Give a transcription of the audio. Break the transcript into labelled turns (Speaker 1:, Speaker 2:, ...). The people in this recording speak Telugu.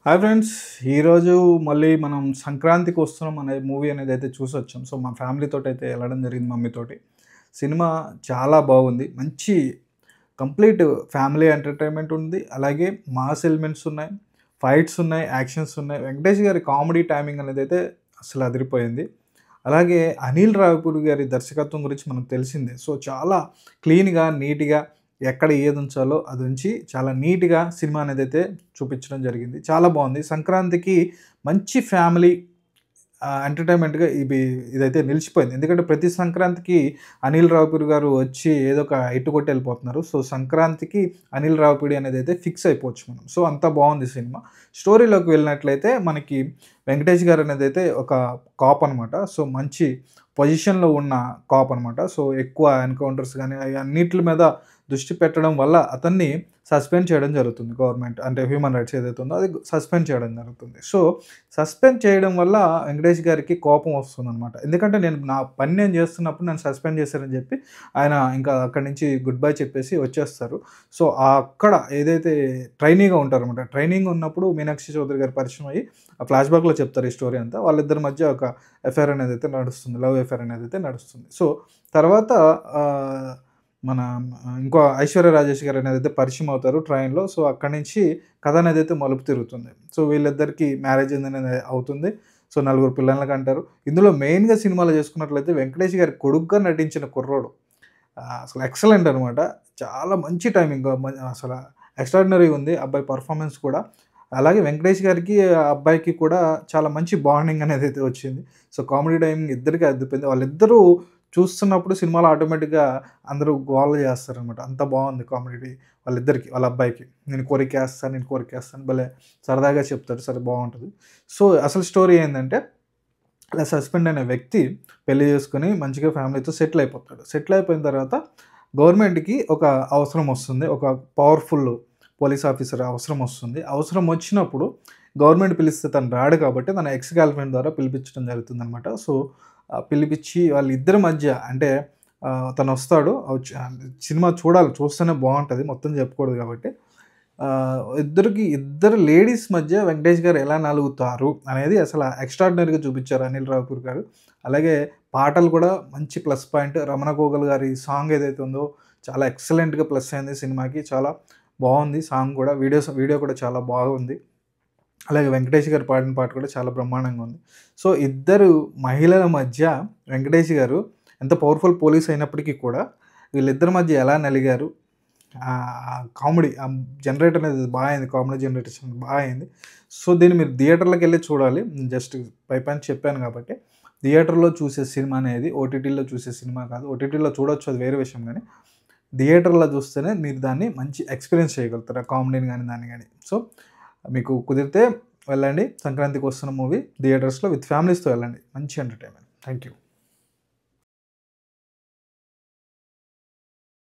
Speaker 1: హాయ్ ఫ్రెండ్స్, ఈరోజు మళ్ళీ మనం సంక్రాంతికి వస్తున్నాం అనే మూవీ అనేది అయితే చూసొచ్చాం. సో, మా ఫ్యామిలీతోటి అయితే వెళ్ళడం జరిగింది మమ్మీతోటి. సినిమా చాలా బాగుంది. మంచి కంప్లీట్ ఫ్యామిలీ ఎంటర్‌టైన్‌మెంట్ ఉంది. అలాగే మాస్ ఎలిమెంట్స్ ఉన్నాయి. ఫైట్స్ ఉన్నాయి. యాక్షన్స్ ఉన్నాయి. వెంకటేష్ గారి కామెడీ టైమింగ్ అనేదైతే అసలు అదిరిపోయింది. అలాగే అనిల్ రావిపూడి గారి దర్శకత్వం గురించి మనకు తెలిసిందే. సో, చాలా క్లీన్‌గా, నీట్‌గా ఎక్కడ ఏదుంచాలో అదుంచి చాలా నీట్‌గా సినిమా అనేదైతే చూపించడం జరిగింది. చాలా బావుంది. సంక్రాంతికి మంచి ఫ్యామిలీ ఎంటర్‌టైన్‌మెంట్‌గా ఇదైతే నిలిచిపోయింది. ఎందుకంటే ప్రతి సంక్రాంతికి అనిల్ రావిపూడి గారు వచ్చి ఏదో ఒక హిట్ కొట్టి ఎళ్ళిపోతున్నారు. సో, సంక్రాంతికి అనిల్ రావిపూడి అనేదైతే ఫిక్స్ అయిపోవచ్చు మనం. సో, అంత బావుంది సినిమా. స్టోరీలోకి వెళ్ళినట్లయితే మనకి వెంకటేష్ గారు అనేదైతే ఒక కాప్ అనమాట. సో, మంచి పొజిషన్‌లో ఉన్న కాప్ అనమాట. సో, ఎక్కువ ఎన్‌కౌంటర్స్ గాని అన్నిట్లి మీద దృష్టి పెట్టడం వల్ల అతన్ని సస్పెండ్ చేయడం జరుగుతుంది గవర్నమెంట్. అంటే హ్యూమన్ రైట్స్ ఏదైతే ఉందో అది సస్పెండ్ చేయడం జరుగుతుంది. సో, సస్పెండ్ చేయడం వల్ల వెంకటేష్ గారికి కోపం వస్తుందనమాట. ఎందుకంటే నా పని నేను చేస్తున్నప్పుడు నన్ను సస్పెండ్ చేశారని చెప్పి ఆయన ఇంకా అక్కడి నుంచి గుడ్ బై చెప్పేసి వచ్చేస్తారు. సో, అక్కడ ఏదైతే ట్రైనీగా ఉంటారనమాట. ట్రైనింగ్ ఉన్నప్పుడు మీనాక్షి చౌదరి గారు పరిచయం అయ్యి ఆ ఫ్లాష్‌బ్యాక్‌లో చెప్తారు ఈ స్టోరీ అంతా. వాళ్ళిద్దరి మధ్య ఒక అఫైర్ అనేదైతే నడుస్తుంది. లవ్ అఫైర్ అనేదైతే నడుస్తుంది. సో, తర్వాత మన ఇంకో ఐశ్వర్య రాజేష్ గారు అనేదైతే పరిచయం అవుతారు ట్రైన్‌లో. సో, అక్కడి నుంచి కథ అనేదైతే మలుపు తిరుగుతుంది. సో, వీళ్ళిద్దరికీ మ్యారేజ్ అనేది అవుతుంది. సో, నలుగురు పిల్లల్ని కంటారు. ఇందులో మెయిన్‌గా సినిమాలో చేసుకున్నట్లయితే వెంకటేష్ గారి కొడుకుగా నటించిన కుర్రోడు అసలు ఎక్సలెంట్ అనమాట. చాలా మంచి టైమింగ్ అసల ఎక్స్ట్రార్డినరీగా ఉంది. అబ్బాయి పెర్ఫార్మెన్స్ కూడా. అలాగే వెంకటేష్ గారికి, ఆ అబ్బాయికి కూడా చాలా మంచి బాండింగ్ అనేదైతే వచ్చింది. సో, కామెడీ టైమింగ్ ఇద్దరికీ అద్దిపోయింది. వాళ్ళిద్దరూ చూస్తున్నప్పుడు సినిమాలో ఆటోమేటిక్‌గా అందరూ గోల చేస్తారనమాట. అంత బావుంది కామెడీ వాళ్ళిద్దరికీ, వాళ్ళ అబ్బాయికి. నేను కొరికేస్తాను, నేను కొరికేస్తాను భలే సరదాగా చెప్తాడు. సరే బావుంటది. సో, అసలు స్టోరీ ఏందంటే అలా సస్పెండ్ అయిన వ్యక్తి పెళ్లి చేసుకొని మంచిగా ఫ్యామిలీతో సెటిల్ అయిపోతాడు. సెటిల్ అయిపోయిన తర్వాత గవర్నమెంట్‌కి ఒక అవసరం వస్తుంది. ఒక పవర్‌ఫుల్ పోలీస్ ఆఫీసర్ అవసరం వస్తుంది. అవసరం వచ్చినప్పుడు గవర్నమెంట్ పిలిస్తే తను రాడు కాబట్టి తన ఎక్స్ గర్ల్‌ఫ్రెండ్ ద్వారా పిలిపించడం జరుగుతుందనమాట. సో, పిలిపిచ్చి వాళ్ళిద్దరి మధ్య అంటే తనొస్తాడు. సినిమా చూడాలి. చూస్తేనే బావుంటది. మొత్తం చెప్పకూడదు కాబట్టి. ఇద్దరు లేడీస్ మధ్య వెంకటేష్ గారు ఎలా నలుగుతారు అనేది అసల ఎక్స్ట్రార్డినరీగా చూపిచ్చారు అనిల్ రావిపూడి గారు. అలాగే పాటలు కూడా మంచి ప్లస్ పాయింట్. రమణ గోగుల్ గారి సాంగ్ ఏదైతే ఉందో చాలా ఎక్సలెంట్‌గా ప్లస్ అయింది సినిమాకి. చాలా బావుంది సాంగ్ కూడా. వీడియో కూడా చాలా బాగుంది. అలాగే వెంకటేష్ గారు పాడిన పాట కూడా చాలా బ్రహ్మాండంగా ఉంది. సో, ఇద్దరు మహిళల మధ్య వెంకటేష్ గారు ఎంత పవర్‌ఫుల్ పోలీస్ అయినప్పటికీ కూడా వీళ్ళిద్దరి మధ్య ఎలా నలిగారు, కామెడీ జనరేట్ అనేది అయింది. కామెడీ జనరేషన్ అయింది. సో, దీన్ని మీరు థియేటర్‌లోకెళ్ళి చూడాలి. జస్ట్ పైపైన చెప్పాను కాబట్టి. థియేటర్‌లో చూసే సినిమా అనేది ఓటీటీలో చూసే సినిమా కాదు. ఓటీటీలో చూడొచ్చు, అది వేరే విషయం గానీ, థియేటర్‌లో చూస్తేనే మీరు దాన్ని మంచి ఎక్స్‌పీరియన్స్ చేయగలుగుతారు. ఆ కామెడీని గానీ, దాన్ని గానీ. సో, మీకు కుదిరితే వెళ్ళండి. సంక్రాంతికి వస్తున్న మూవీ థియేటర్స్‌లో విత్ ఫ్యామిలీస్‌తో వెళ్ళండి. మంచి ఎంటర్‌టైన్‌మెంట్. Thank you.